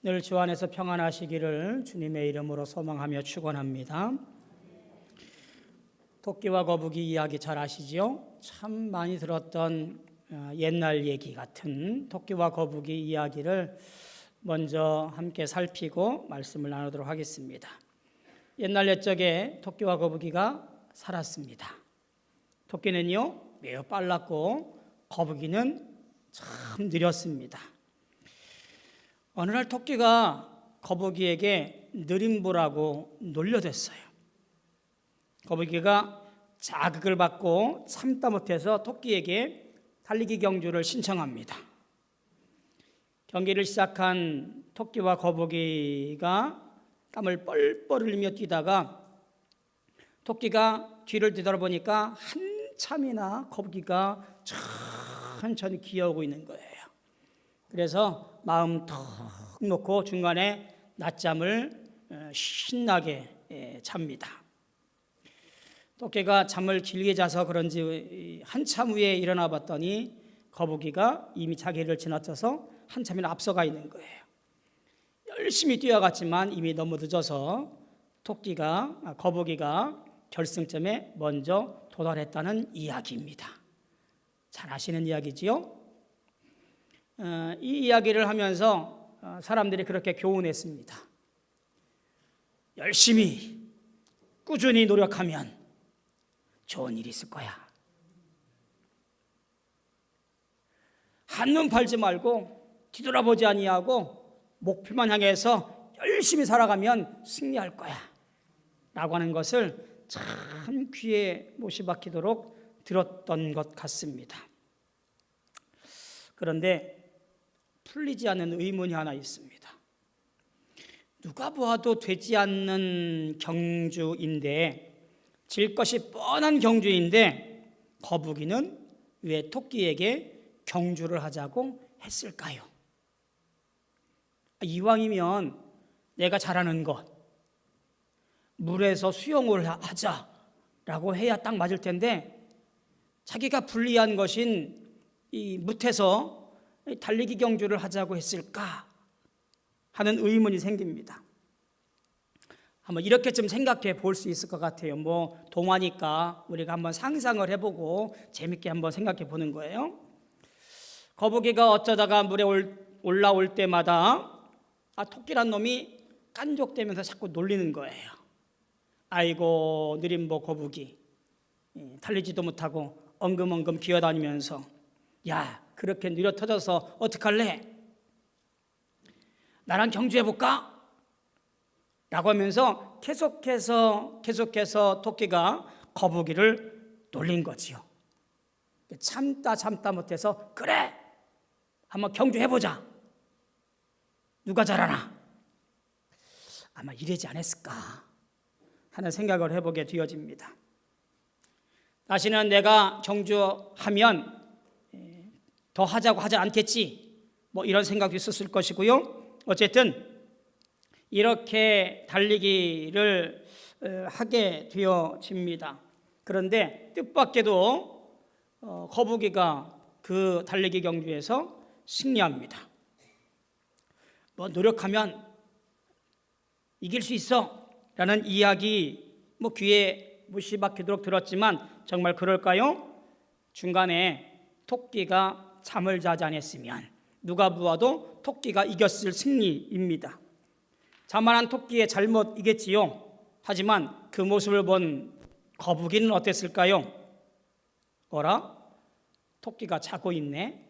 늘 주 안에서 평안하시기를 주님의 이름으로 소망하며 축원합니다. 토끼와 거북이 이야기 잘 아시지요? 참 많이 들었던 옛날 얘기 같은 토끼와 거북이 이야기를 먼저 함께 살피고 말씀을 나누도록 하겠습니다. 옛날 옛적에 토끼와 거북이가 살았습니다. 토끼는요 매우 빨랐고 거북이는 참 느렸습니다. 어느 날 토끼가 거북이에게 느림보라고 놀려댔어요. 거북이가 자극을 받고 참다 못해서 토끼에게 달리기 경주를 신청합니다. 경기를 시작한 토끼와 거북이가 땀을 뻘뻘 흘리며 뛰다가 토끼가 뒤를 뒤돌아보니까 한참이나 거북이가 천천히 기어오고 있는 거예요. 그래서 마음 턱 놓고 중간에 낮잠을 신나게 잡니다. 토끼가 잠을 길게 자서 그런지 한참 후에 일어나 봤더니 거북이가 이미 자기를 지나쳐서 한참이나 앞서가 있는 거예요. 열심히 뛰어갔지만 이미 너무 늦어서 거북이가 결승점에 먼저 도달했다는 이야기입니다. 잘 아시는 이야기지요? 이 이야기를 하면서 사람들이 그렇게 교훈했습니다. 열심히 꾸준히 노력하면 좋은 일이 있을 거야. 한눈 팔지 말고 뒤돌아보지 아니하고 목표만 향해서 열심히 살아가면 승리할 거야 라고 하는 것을 참 귀에 못이 박히도록 들었던 것 같습니다. 그런데 풀리지 않는 의문이 하나 있습니다. 누가 보아도 되지 않는 경주인데, 질 것이 뻔한 경주인데 거북이는 왜 토끼에게 경주를 하자고 했을까요? 이왕이면 내가 잘하는 것, 물에서 수영을 하자라고 해야 딱 맞을 텐데 자기가 불리한 것인 이 뭇에서 달리기 경주를 하자고 했을까 하는 의문이 생깁니다. 한번 이렇게 좀 생각해 볼 수 있을 것 같아요. 동화니까 우리가 한번 상상을 해보고 재밌게 한번 생각해 보는 거예요. 거북이가 어쩌다가 물에 올라올 때마다 토끼란 놈이 깐족대면서 자꾸 놀리는 거예요. 아이고 느림보 거북이, 달리지도 못하고 엉금엉금 기어다니면서 야 그렇게 느려 터져서 어떡할래? 나랑 경주해볼까? 라고 하면서 계속해서 토끼가 거북이를 놀린 거지요. 참다 못해서 그래 한번 경주해보자. 누가 잘하나? 아마 이러지 않았을까 하는 생각을 해보게 되어집니다. 다시는 내가 경주하면 더 하자고 하지 않겠지, 이런 생각이 있었을 것이고요. 어쨌든 이렇게 달리기를 하게 되어집니다. 그런데 뜻밖에도 거북이가 그 달리기 경주에서 승리합니다. 노력하면 이길 수 있어 라는 이야기 귀에 못이 박히도록 들었지만 정말 그럴까요? 중간에 토끼가 잠을 자지 않았으면 누가 보아도 토끼가 이겼을 승리입니다. 자만한 토끼의 잘못이겠지요. 하지만 그 모습을 본 거북이는 어땠을까요? 어라? 토끼가 자고 있네.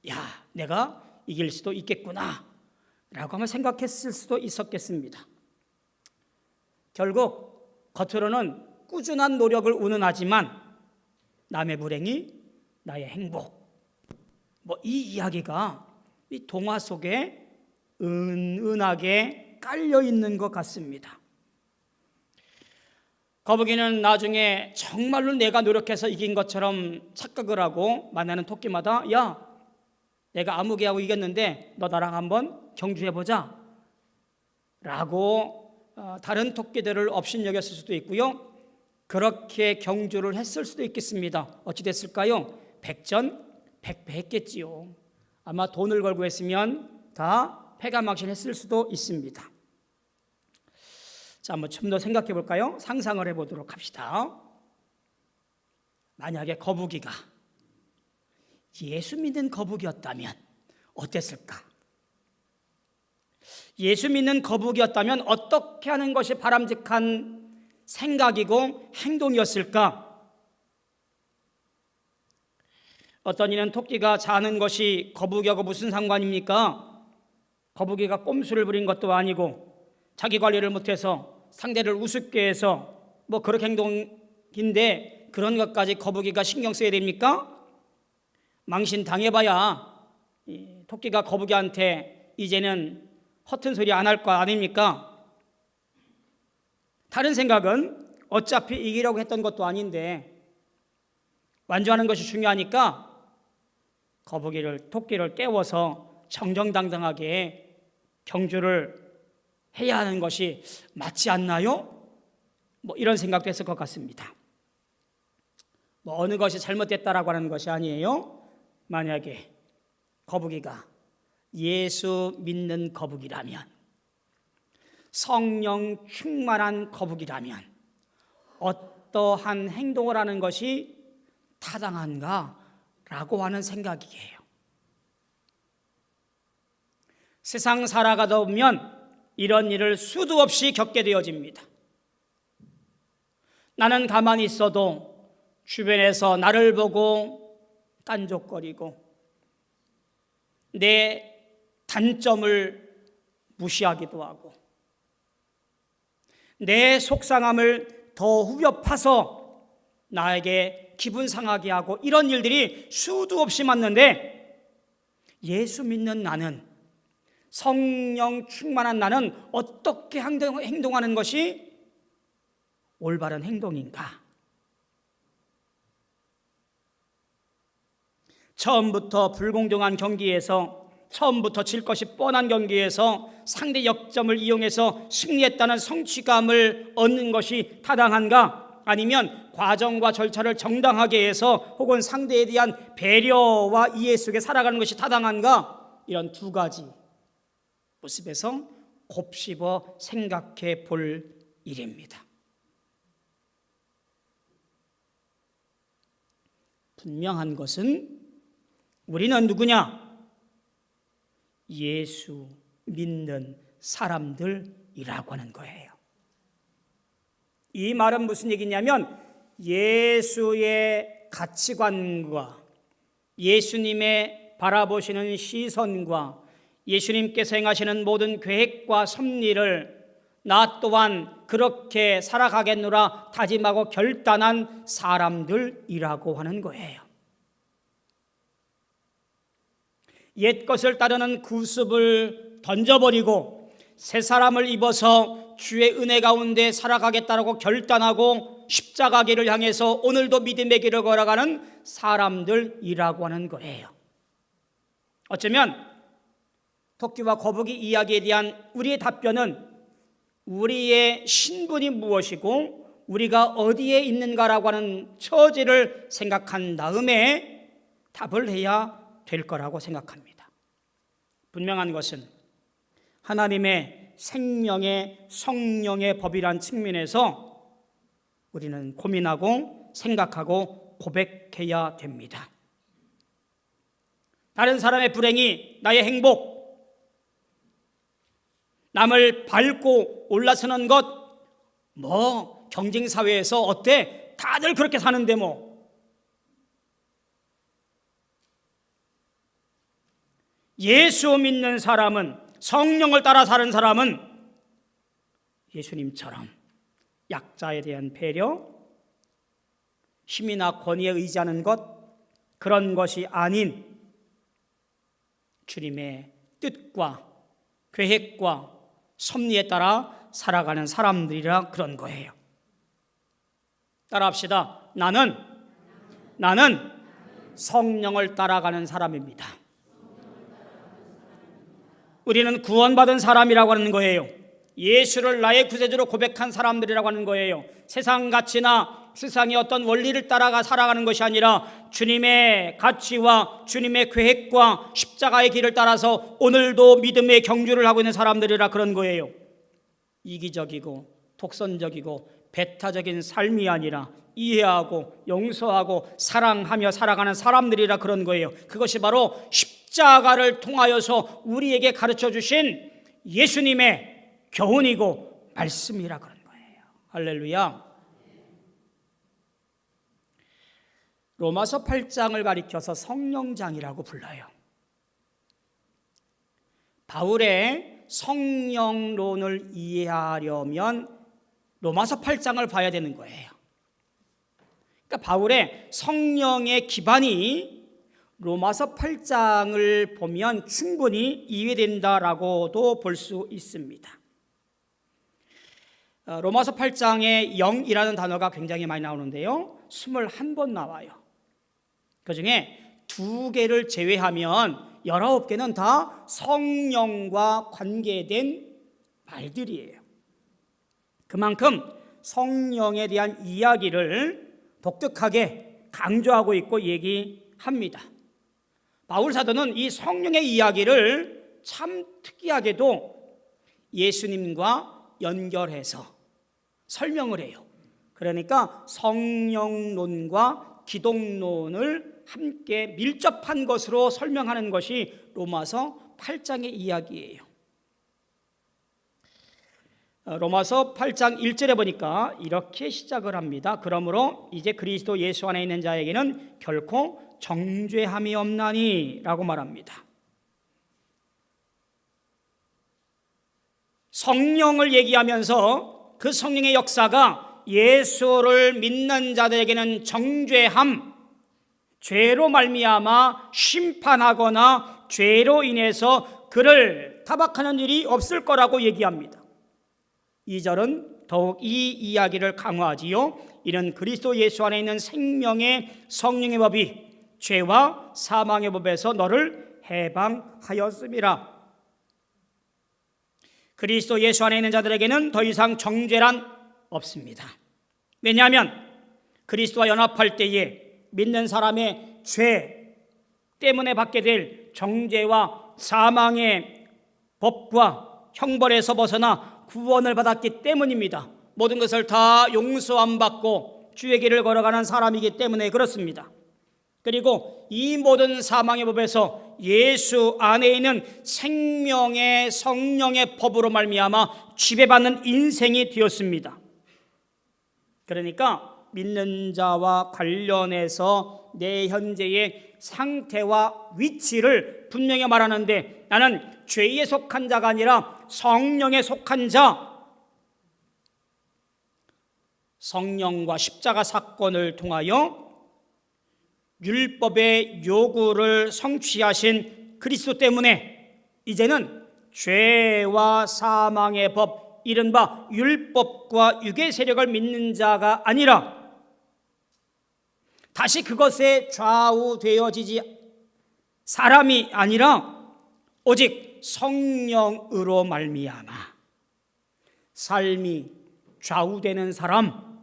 야, 내가 이길 수도 있겠구나 라고 하면 생각했을 수도 있었겠습니다. 결국 겉으로는 꾸준한 노력을 운운하지만 남의 불행이 나의 행복, 이 이야기가 이 동화 속에 은은하게 깔려 있는 것 같습니다. 거북이는 나중에 정말로 내가 노력해서 이긴 것처럼 착각을 하고 만나는 토끼마다 야, 내가 아무개하고 이겼는데 너 나랑 한번 경주해보자 라고 다른 토끼들을 업신여겼을 수도 있고요. 그렇게 경주를 했을 수도 있겠습니다. 어찌 됐을까요? 백전백패했겠지요. 아마 돈을 걸고 했으면 다 패가망신했을 수도 있습니다. 자, 한번 좀 더 생각해 볼까요? 상상을 해보도록 합시다. 만약에 거북이가 예수 믿는 거북이였다면 어땠을까? 예수 믿는 거북이였다면 어떻게 하는 것이 바람직한 생각이고 행동이었을까? 어떤 이는 토끼가 자는 것이 거북이하고 무슨 상관입니까? 거북이가 꼼수를 부린 것도 아니고 자기 관리를 못해서 상대를 우습게 해서 뭐 그런 행동인데 그런 것까지 거북이가 신경 써야 됩니까? 망신 당해봐야 토끼가 거북이한테 이제는 허튼 소리 안 할 거 아닙니까? 다른 생각은 어차피 이기려고 했던 것도 아닌데 완주하는 것이 중요하니까 토끼를 깨워서 정정당당하게 경주를 해야 하는 것이 맞지 않나요? 뭐 이런 생각도 했을 것 같습니다. 뭐 어느 것이 잘못됐다라고 하는 것이 아니에요. 만약에 거북이가 예수 믿는 거북이라면, 성령 충만한 거북이라면 어떠한 행동을 하는 것이 타당한가라고 하는 생각이에요. 세상 살아가다 보면 이런 일을 수도 없이 겪게 되어집니다. 나는 가만히 있어도 주변에서 나를 보고 깐족거리고 내 단점을 무시하기도 하고 내 속상함을 더 후벼 파서 나에게 기분 상하게 하고 이런 일들이 수도 없이 많는데 예수 믿는 나는, 성령 충만한 나는 어떻게 행동하는 것이 올바른 행동인가? 처음부터 불공정한 경기에서, 처음부터 질 것이 뻔한 경기에서 상대 역점을 이용해서 승리했다는 성취감을 얻는 것이 타당한가? 아니면 과정과 절차를 정당하게 해서 혹은 상대에 대한 배려와 이해 속에 살아가는 것이 타당한가? 이런 두 가지 모습에서 곱씹어 생각해 볼 일입니다. 분명한 것은 우리는 누구냐? 예수 믿는 사람들이라고 하는 거예요. 이 말은 무슨 얘기냐면 예수의 가치관과 예수님의 바라보시는 시선과 예수님께서 행하시는 모든 계획과 섭리를 나 또한 그렇게 살아가겠노라 다짐하고 결단한 사람들이라고 하는 거예요. 옛 것을 따르는 구습을 던져버리고 새 사람을 입어서 주의 은혜 가운데 살아가겠다라고 결단하고 십자가길을 향해서 오늘도 믿음의 길을 걸어가는 사람들이라고 하는 거예요. 어쩌면 토끼와 거북이 이야기에 대한 우리의 답변은 우리의 신분이 무엇이고 우리가 어디에 있는가라고 하는 처지를 생각한 다음에 답을 해야 될 거라고 생각합니다. 분명한 것은 하나님의 생명의 성령의 법이란 측면에서 우리는 고민하고 생각하고 고백해야 됩니다. 다른 사람의 불행이 나의 행복, 남을 밟고 올라서는 것, 뭐 경쟁사회에서 어때? 다들 그렇게 사는데 뭐. 예수 믿는 사람은, 성령을 따라 사는 사람은 예수님처럼 약자에 대한 배려, 힘이나 권위에 의지하는 것, 그런 것이 아닌 주님의 뜻과 계획과 섭리에 따라 살아가는 사람들이라 그런 거예요. 따라합시다. 나는 성령을 따라가는 사람입니다. 우리는 구원받은 사람이라고 하는 거예요. 예수를 나의 구세주로 고백한 사람들이라고 하는 거예요. 세상 가치나 세상의 어떤 원리를 따라가 살아가는 것이 아니라 주님의 가치와 주님의 계획과 십자가의 길을 따라서 오늘도 믿음의 경주를 하고 있는 사람들이라 그런 거예요. 이기적이고 독선적이고 배타적인 삶이 아니라 이해하고 용서하고 사랑하며 살아가는 사람들이라 그런 거예요. 그것이 바로 십자가를 통하여서 우리에게 가르쳐 주신 예수님의 교훈이고 말씀이라 그런 거예요. 할렐루야. 로마서 8장을 가리켜서 성령장이라고 불러요. 바울의 성령론을 이해하려면 로마서 8장을 봐야 되는 거예요. 그러니까 바울의 성령의 기반이 로마서 8장을 보면 충분히 이해된다라고도 볼 수 있습니다. 로마서 8장에 영이라는 단어가 굉장히 많이 나오는데요. 21번 나와요. 그중에 2개를 제외하면 19개는 다 성령과 관계된 말들이에요. 그만큼 성령에 대한 이야기를 독특하게 강조하고 있고 얘기합니다. 바울 사도는 이 성령의 이야기를 참 특이하게도 예수님과 연결해서 설명을 해요. 그러니까 성령론과 기독론을 함께 밀접한 것으로 설명하는 것이 로마서 8장의 이야기예요. 로마서 8장 1절에 보니까 이렇게 시작을 합니다. 그러므로 이제 그리스도 예수 안에 있는 자에게는 결코 정죄함이 없나니 라고 말합니다. 성령을 얘기하면서 그 성령의 역사가 예수를 믿는 자들에게는 정죄함, 죄로 말미암아 심판하거나 죄로 인해서 그를 타박하는 일이 없을 거라고 얘기합니다. 2절은 더욱 이 이야기를 강화하지요. 이는 그리스도 예수 안에 있는 생명의 성령의 법이 죄와 사망의 법에서 너를 해방하였음이라. 그리스도 예수 안에 있는 자들에게는 더 이상 정죄란 없습니다. 왜냐하면 그리스도와 연합할 때에 믿는 사람의 죄 때문에 받게 될 정죄와 사망의 법과 형벌에서 벗어나 구원을 받았기 때문입니다. 모든 것을 다 용서함 받고 주의 길을 걸어가는 사람이기 때문에 그렇습니다. 그리고 이 모든 사망의 법에서 예수 안에 있는 생명의 성령의 법으로 말미암아 지배받는 인생이 되었습니다. 그러니까 믿는 자와 관련해서 내 현재의 상태와 위치를 분명히 말하는데 나는 죄에 속한 자가 아니라 성령에 속한 자, 성령과 십자가 사건을 통하여 율법의 요구를 성취하신 그리스도 때문에 이제는 죄와 사망의 법, 이른바 율법과 육의 세력을 믿는 자가 아니라 다시 그것에 좌우되어지지 사람이 아니라 오직 성령으로 말미암아 삶이 좌우되는 사람,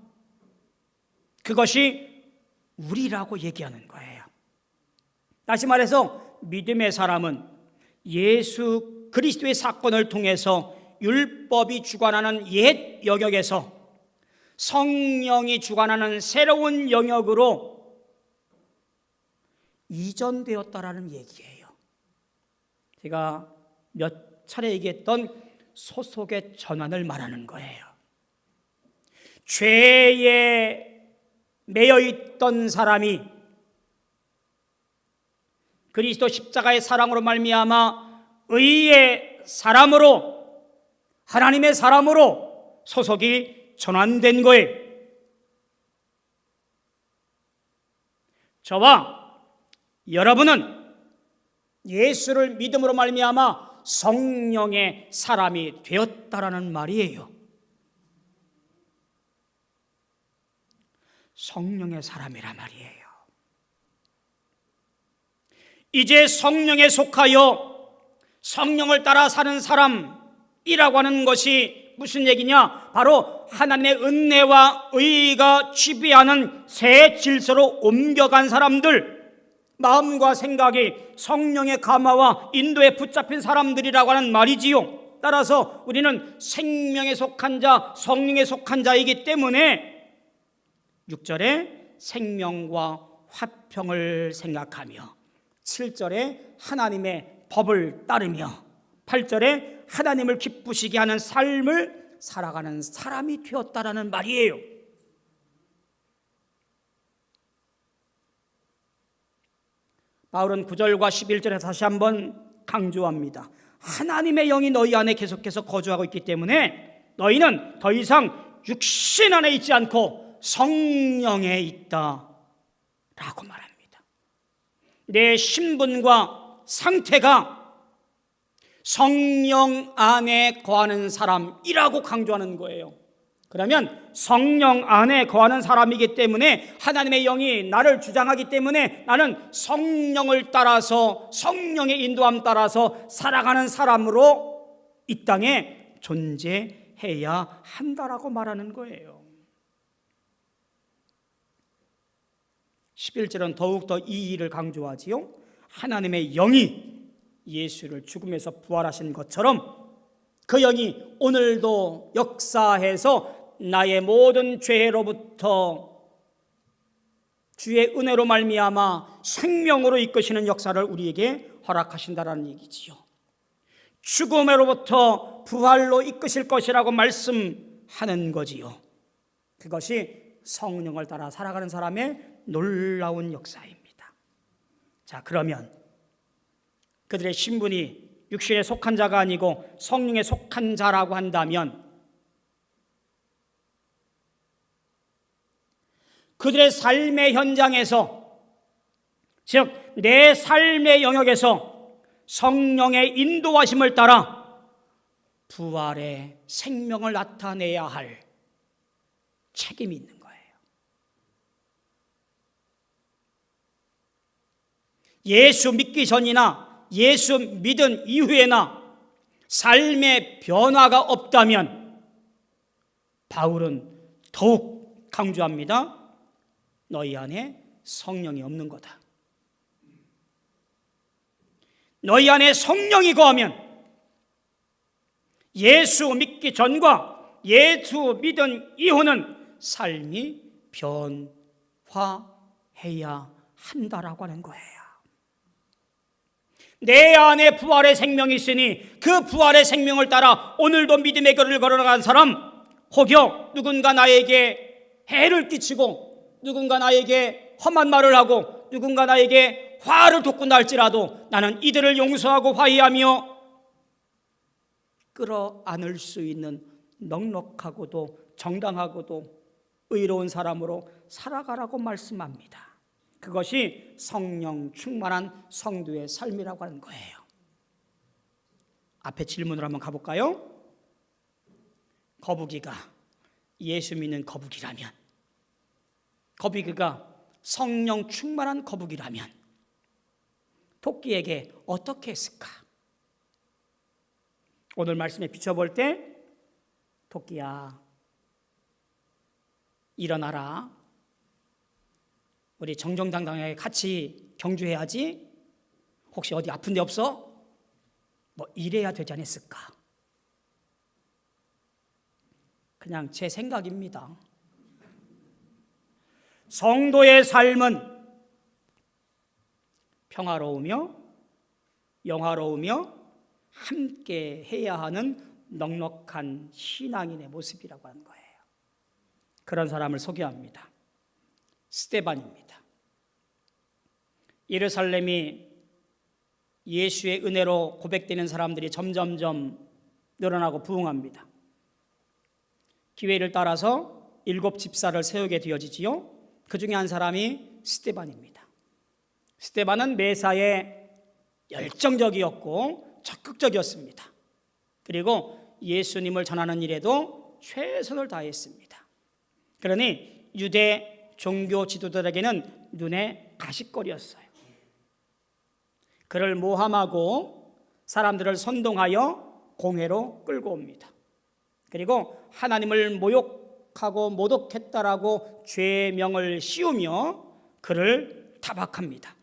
그것이 우리라고 얘기하는 거예요. 다시 말해서 믿음의 사람은 예수 그리스도의 사건을 통해서 율법이 주관하는 옛 영역에서 성령이 주관하는 새로운 영역으로 이전되었다라는 얘기예요. 제가 몇 차례 얘기했던 소속의 전환을 말하는 거예요. 죄에 매여 있던 사람이 그리스도 십자가의 사랑으로 말미암아 의의 사람으로, 하나님의 사람으로 소속이 전환된 거예요. 저와 여러분은 예수를 믿음으로 말미암아 성령의 사람이 되었다라는 말이에요. 성령의 사람이란 말이에요. 이제 성령에 속하여 성령을 따라 사는 사람, 이라고 하는 것이 무슨 얘기냐? 바로 하나님의 은혜와 의가 지배하는 새 질서로 옮겨간 사람들, 마음과 생각이 성령의 감화와 인도에 붙잡힌 사람들이라고 하는 말이지요. 따라서 우리는 생명에 속한 자, 성령에 속한 자이기 때문에 6절에 생명과 화평을 생각하며, 7절에 하나님의 법을 따르며, 8절에 하나님을 기쁘시게 하는 삶을 살아가는 사람이 되었다라는 말이에요. 바울은 9절과 11절에 다시 한번 강조합니다. 하나님의 영이 너희 안에 계속해서 거주하고 있기 때문에 너희는 더 이상 육신 안에 있지 않고 성령에 있다 라고 말합니다. 내 신분과 상태가 성령 안에 거하는 사람이라고 강조하는 거예요. 그러면 성령 안에 거하는 사람이기 때문에 하나님의 영이 나를 주장하기 때문에 나는 성령을 따라서, 성령의 인도함 따라서 살아가는 사람으로 이 땅에 존재해야 한다라고 말하는 거예요. 11절은 더욱더 이 일을 강조하지요. 하나님의 영이 예수를 죽음에서 부활하신 것처럼 그 영이 오늘도 역사해서 나의 모든 죄로부터 주의 은혜로 말미암아 생명으로 이끄시는 역사를 우리에게 허락하신다라는 얘기지요. 죽음으로부터 부활로 이끄실 것이라고 말씀하는 거지요. 그것이 성령을 따라 살아가는 사람의 놀라운 역사입니다. 자, 그러면 그들의 신분이 육신에 속한 자가 아니고 성령에 속한 자라고 한다면 그들의 삶의 현장에서, 즉 내 삶의 영역에서 성령의 인도하심을 따라 부활의 생명을 나타내야 할 책임이 있는 거예요. 예수 믿기 전이나 예수 믿은 이후에나 삶의 변화가 없다면 바울은 더욱 강조합니다. 너희 안에 성령이 없는 거다. 너희 안에 성령이 거하면 예수 믿기 전과 예수 믿은 이후는 삶이 변화해야 한다라고 하는 거예요. 내 안에 부활의 생명이 있으니 그 부활의 생명을 따라 오늘도 믿음의 길을 걸어나간 사람, 혹여 누군가 나에게 해를 끼치고 누군가 나에게 험한 말을 하고 누군가 나에게 화를 돋군다 할지라도 나는 이들을 용서하고 화해하며 끌어안을 수 있는 넉넉하고도 정당하고도 의로운 사람으로 살아가라고 말씀합니다. 그것이 성령 충만한 성도의 삶이라고 하는 거예요. 앞에 질문을 한번 가볼까요? 거북이가 예수 믿는 거북이라면, 거북이가 성령 충만한 거북이라면 토끼에게 어떻게 했을까? 오늘 말씀에 비춰볼 때 토끼야 일어나라, 우리 정정당당하게 같이 경주해야지, 혹시 어디 아픈 데 없어? 뭐 이래야 되지 않았을까? 그냥 제 생각입니다. 성도의 삶은 평화로우며 영화로우며 함께 해야 하는 넉넉한 신앙인의 모습이라고 하는 거예요. 그런 사람을 소개합니다. 스데반입니다. 예루살렘이 예수의 은혜로 고백되는 사람들이 점점점 늘어나고 부흥합니다. 기회를 따라서 7 집사를 세우게 되어지지요. 그 중에 한 사람이 스데반입니다. 스데반은 매사에 열정적이었고 적극적이었습니다. 그리고 예수님을 전하는 일에도 최선을 다했습니다. 그러니 유대 종교 지도자들에게는 눈에 가시거리였어요. 그를 모함하고 사람들을 선동하여 공회로 끌고 옵니다. 그리고 하나님을 모욕하고 모독했다라고 죄명을 씌우며 그를 타박합니다.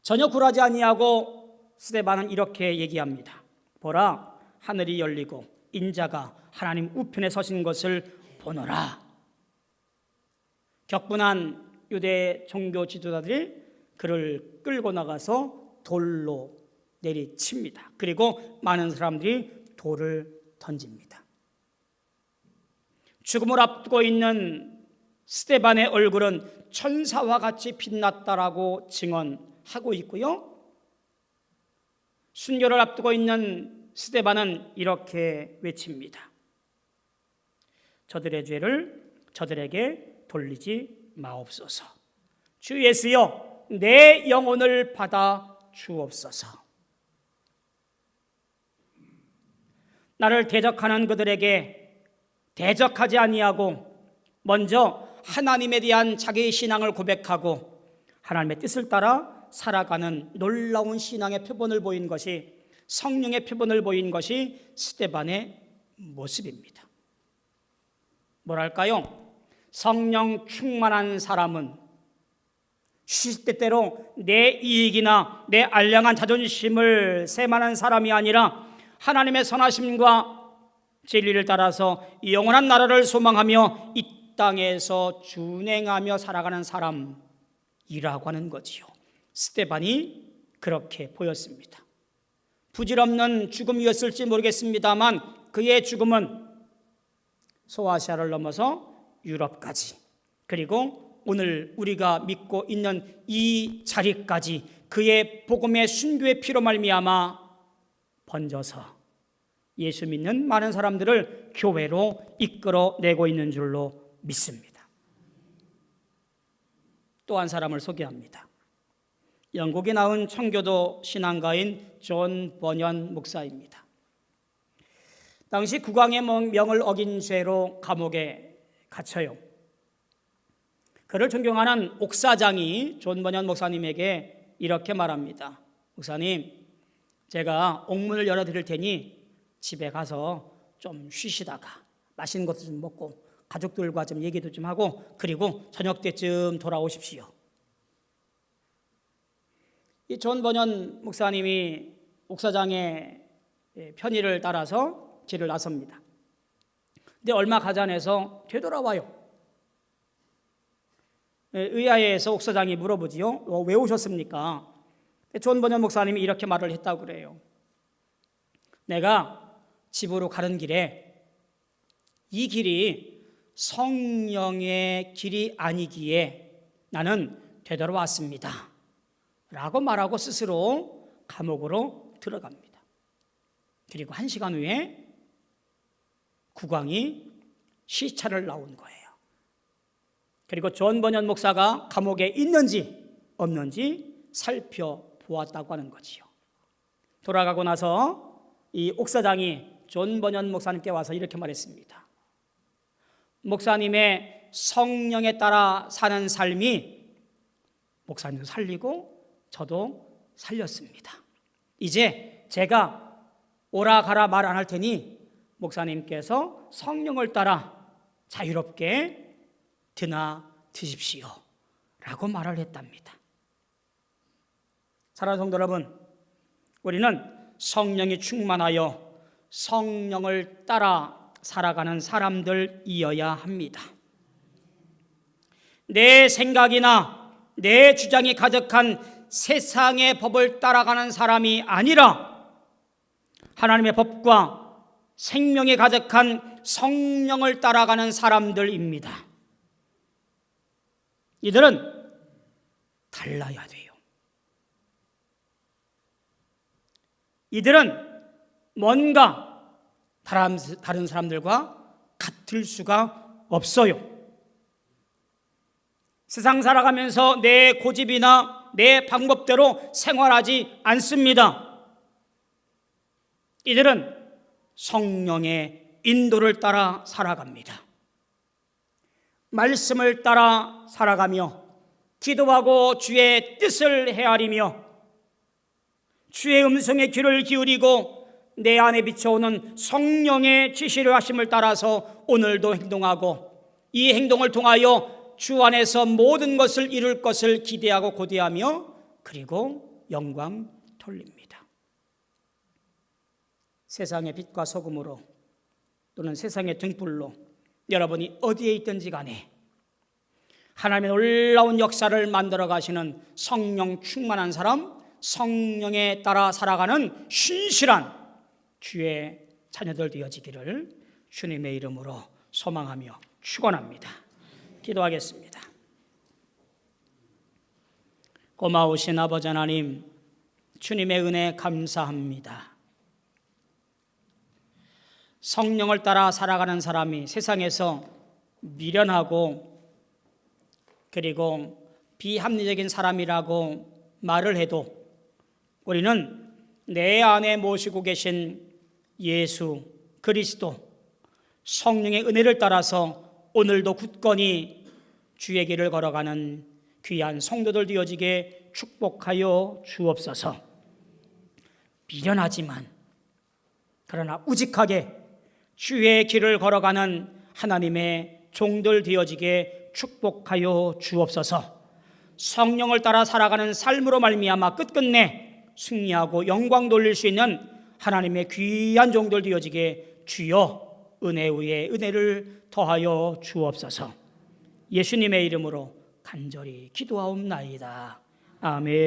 전혀 굴하지 아니하고 스데반은 이렇게 얘기합니다. 보라, 하늘이 열리고 인자가 하나님 우편에 서신 것을 보노라. 격분한 유대 종교 지도자들이 그를 끌고 나가서 돌로 내리칩니다. 그리고 많은 사람들이 돌을 던집니다. 죽음을 앞두고 있는 스데반의 얼굴은 천사와 같이 빛났다라고 증언하고 있고요. 순교를 앞두고 있는 스데반은 이렇게 외칩니다. 저들의 죄를 저들에게 돌리지 마옵소서. 주 예수여, 내 영혼을 받아 주옵소서. 나를 대적하는 그들에게 대적하지 아니하고 먼저 하나님에 대한 자기의 신앙을 고백하고 하나님의 뜻을 따라 살아가는 놀라운 신앙의 표본을 보인 것이, 성령의 표본을 보인 것이 스데반의 모습입니다. 뭐랄까요? 성령 충만한 사람은 시시때때로 내 이익이나 내 알량한 자존심을 세만한 사람이 아니라 하나님의 선하심과 진리를 따라서 영원한 나라를 소망하며 이 땅에서 준행하며 살아가는 사람이라고 하는 거지요. 스데반이 그렇게 보였습니다. 부질없는 죽음이었을지 모르겠습니다만 그의 죽음은 소아시아를 넘어서 유럽까지, 그리고 오늘 우리가 믿고 있는 이 자리까지 그의 복음의 순교의 피로 말미암아 번져서 예수 믿는 많은 사람들을 교회로 이끌어내고 있는 줄로 믿습니다. 또 한 사람을 소개합니다. 영국에 나온 청교도 신앙가인 존 버년 목사입니다. 당시 국왕의 명을 어긴 죄로 감옥에 갇혀요. 그를 존경하는 옥사장이 존 버년 목사님에게 이렇게 말합니다. 목사님, 제가 옥문을 열어드릴 테니 집에 가서 좀 쉬시다가 맛있는 것도 좀 먹고 가족들과 좀 얘기도 좀 하고 그리고 저녁 때쯤 돌아오십시오. 이 존 버년 목사님이 옥사장의 편의를 따라서 길을 나섭니다. 근데 얼마 가지 않아서 되돌아와요. 의아해서 옥사장이 물어보지요. 왜 오셨습니까? 존 버년 목사님이 이렇게 말을 했다고 그래요. 내가 집으로 가는 길에 이 길이 성령의 길이 아니기에 나는 되돌아왔습니다 라고 말하고 스스로 감옥으로 들어갑니다. 그리고 1시간 후에 국왕이 시차를 나온 거예요. 그리고 존 버년 목사가 감옥에 있는지 없는지 살펴보았다고 하는 거지요. 돌아가고 나서 이 옥사장이 존 버년 목사님께 와서 이렇게 말했습니다. 목사님의 성령에 따라 사는 삶이 목사님도 살리고 저도 살렸습니다. 이제 제가 오라 가라 말 안 할 테니 목사님께서 성령을 따라 자유롭게 드나 드십시오 라고 말을 했답니다. 사랑하는 성도 여러분, 우리는 성령이 충만하여 성령을 따라 살아가는 사람들이어야 합니다. 내 생각이나 내 주장이 가득한 세상의 법을 따라가는 사람이 아니라 하나님의 법과 생명이 가득한 성령을 따라가는 사람들입니다. 이들은 달라야 돼요. 이들은 뭔가 다른 사람들과 같을 수가 없어요. 세상 살아가면서 내 고집이나 내 방법대로 생활하지 않습니다. 이들은 성령의 인도를 따라 살아갑니다. 말씀을 따라 살아가며 기도하고 주의 뜻을 헤아리며 주의 음성에 귀를 기울이고 내 안에 비춰오는 성령의 지시를 하심을 따라서 오늘도 행동하고 이 행동을 통하여 주 안에서 모든 것을 이룰 것을 기대하고 고대하며 그리고 영광 돌립니다. 세상의 빛과 소금으로 또는 세상의 등불로 여러분이 어디에 있든지 간에 하나님의 놀라운 역사를 만들어 가시는 성령 충만한 사람, 성령에 따라 살아가는 신실한 주의 자녀들 되어지기를 주님의 이름으로 소망하며 축원합니다. 기도하겠습니다. 고마우신 아버지 하나님, 주님의 은혜 감사합니다. 성령을 따라 살아가는 사람이 세상에서 미련하고 그리고 비합리적인 사람이라고 말을 해도 우리는 내 안에 모시고 계신 예수 그리스도 성령의 은혜를 따라서 오늘도 굳건히 주의 길을 걸어가는 귀한 성도들 되어지게 축복하여 주옵소서. 미련하지만 그러나 우직하게 주의 길을 걸어가는 하나님의 종들 되어지게 축복하여 주옵소서. 성령을 따라 살아가는 삶으로 말미암아 끝끝내 승리하고 영광 돌릴 수 있는 하나님의 귀한 종들 되어지게 주여 은혜 위에 은혜를 더하여 주옵소서. 예수님의 이름으로 간절히 기도하옵나이다. 아멘.